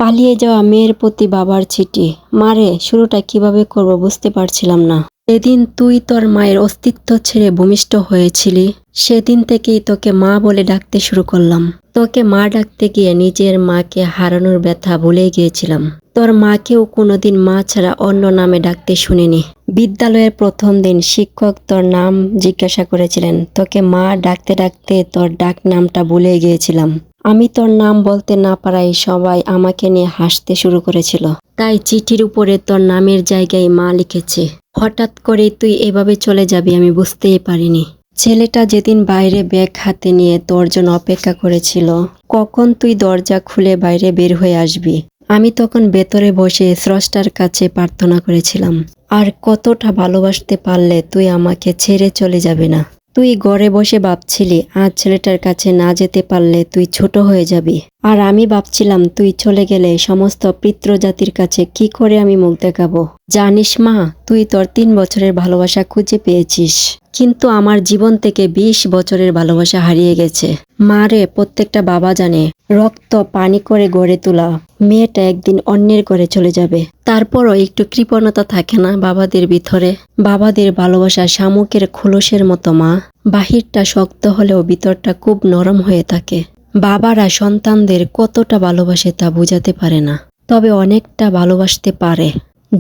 পালিয়ে যাওয়া মেয়ের প্রতি বাবার চিঠি। মারে, শুরুটা কিভাবে করব বুঝতে পারছিলাম না। এদিন তুই তোর মায়ের অস্তিত্ব ছেড়ে ভূমিষ্ঠ হয়েছিলি, সেদিন থেকেই তোকে মা বলে ডাকতে শুরু করলাম। তোকে মা ডাকতে গিয়ে নিজের মাকে হারানোর ব্যথা ভুলে গিয়েছিলাম। তোর মাকেও কোনোদিন মা ছাড়া অন্য নামে ডাকতে শুনিনি। বিদ্যালয়ের প্রথম দিন শিক্ষক তোর নাম জিজ্ঞাসা করেছিলেন। তোকে মা ডাকতে ডাকতে তোর ডাক নামটা ভুলে গিয়েছিলাম। আমি তোর নাম বলতে না পারায় সবাই আমাকে নিয়ে হাসতে শুরু করেছিল। তাই চিঠির উপরে তোর নামের জায়গায় মা লিখেছে। হঠাৎ করে তুই এভাবে চলে যাবি আমি বুঝতেই পারিনি। ছেলেটা যেদিন বাইরে ব্যাগ হাতে নিয়ে তোর জন্য অপেক্ষা করেছিল, কখন তুই দরজা খুলে বাইরে বের হয়ে আসবি। আমি তখন ভেতরে বসে স্রষ্টার কাছে প্রার্থনা করেছিলাম, আর কতটা ভালোবাসতে পারলে তুই আমাকে ছেড়ে চলে যাবে না। তুই ঘরে বসে ভাবছিলি আজ ছেলেটার কাছে না যেতে পারলে তুই ছোট হয়ে যাবি। আর আমি ভাবছিলাম তুই চলে গেলে সমস্ত পিতৃজাতির কাছে কি করে আমি মুখ দেখাবো। জানিস মা, তুই তোর 3 বছরের ভালোবাসা খুঁজে পেয়েছিস, কিন্তু আমার জীবন থেকে 20 বছরের ভালোবাসা হারিয়ে গেছে। মা রে, প্রত্যেকটা বাবা জানে রক্ত পানি করে গড়ে তোলা মেয়েটা একদিন অন্যের ঘরে চলে যাবে। তারপরও একটু কৃপণতা থাকে না বাবাদের ভিতরে? বাবাদের ভালোবাসা শামুকের খোলসের মতো মা, বাহিরটা শক্ত হলেও ভিতরটা খুব নরম হয়ে থাকে। বাবারা সন্তানদের কতটা ভালোবাসে তা বোঝাতে পারে না, তবে অনেকটা ভালোবাসতে পারে।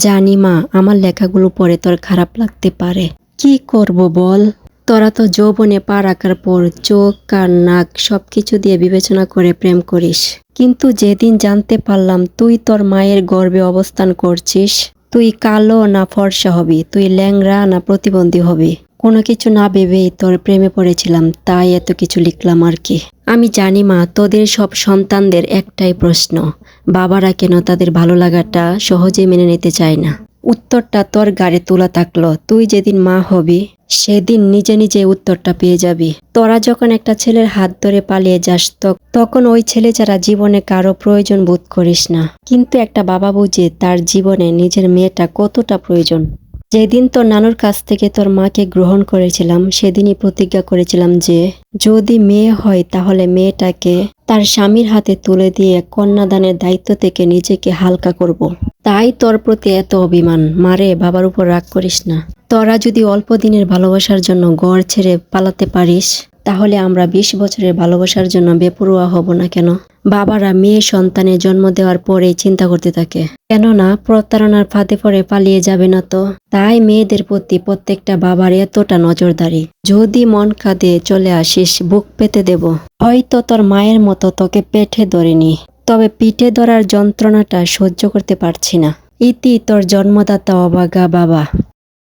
জানি মা, আমার লেখাগুলো পড়ে তোর খারাপ লাগতে পারে। কি করব বল? তোরা তো যৌবনে পা রাখার পর চোখ কান নাক সবকিছু দিয়ে বিবেচনা করে প্রেম করিস, কিন্তু যেদিন জানতে পারলাম তুই তোর মায়ের গর্ভে অবস্থান করছিস, তুই কালো না ফর্সা হবি, তুই ল্যাংড়া না প্রতিবন্ধী হবি, কোনো কিছু না ভেবেই তোর প্রেমে পড়েছিলাম, তাই এত কিছু লিখলাম আর কি। আমি জানি মা, তোদের সব সন্তানদের একটাই প্রশ্ন, বাবারা কেন তাদের ভালো লাগাটা সহজে মেনে নিতে চায় না। উত্তরটা তোর গাড়ি তোলা থাকলো, তুই যেদিন মা হবি সেদিন নিজে নিজে উত্তরটা পেয়ে যাবি। তোরা যখন একটা ছেলের হাত ধরে পালিয়ে যাস তখন ওই ছেলে যারা জীবনে কারো প্রয়োজন বোধ করিস না, কিন্তু একটা বাবা বুঝে তার জীবনে নিজের মেয়েটা কতটা প্রয়োজন। যেদিন তোর নানুর কাছ থেকে তোর মাকে গ্রহণ করেছিলাম সেদিনই প্রতিজ্ঞা করেছিলাম যে যদি মেয়ে হয় তাহলে মেয়েটাকে তার স্বামীর হাতে তুলে দিয়ে কন্যাদানের দায়িত্ব থেকে নিজেকে হালকা করব। তাই তোর প্রতি এত অভিমান। মারে, বাবার উপর রাগ করিস না। তোরা যদি অল্প দিনের ভালোবাসার জন্য ঘর ছেড়ে পালাতে পারিস, তাহলে আমরা 20 বছরের ভালোবাসার জন্য বেপরোয়া হব না কেন? বাবারা মেয়ে সন্তানের জন্ম দেওয়ার পরেই চিন্তা করতে থাকে, কেননা প্রতারণার ফাঁদে পড়ে পালিয়ে যাবে না তো। তাই মেয়েদের প্রতি প্রত্যেকটা বাবার এতটা নজরদারি। যদি মন কাঁদে চলে আসিস, বুক পেতে দেব। হয়তো তোর মায়ের মতো তোকে পেটে ধরিনি, তবে পিঠে ধরার যন্ত্রণাটা সহ্য করতে পারছি না। ইতি তোর জন্মদাতা অবাগা বাবা।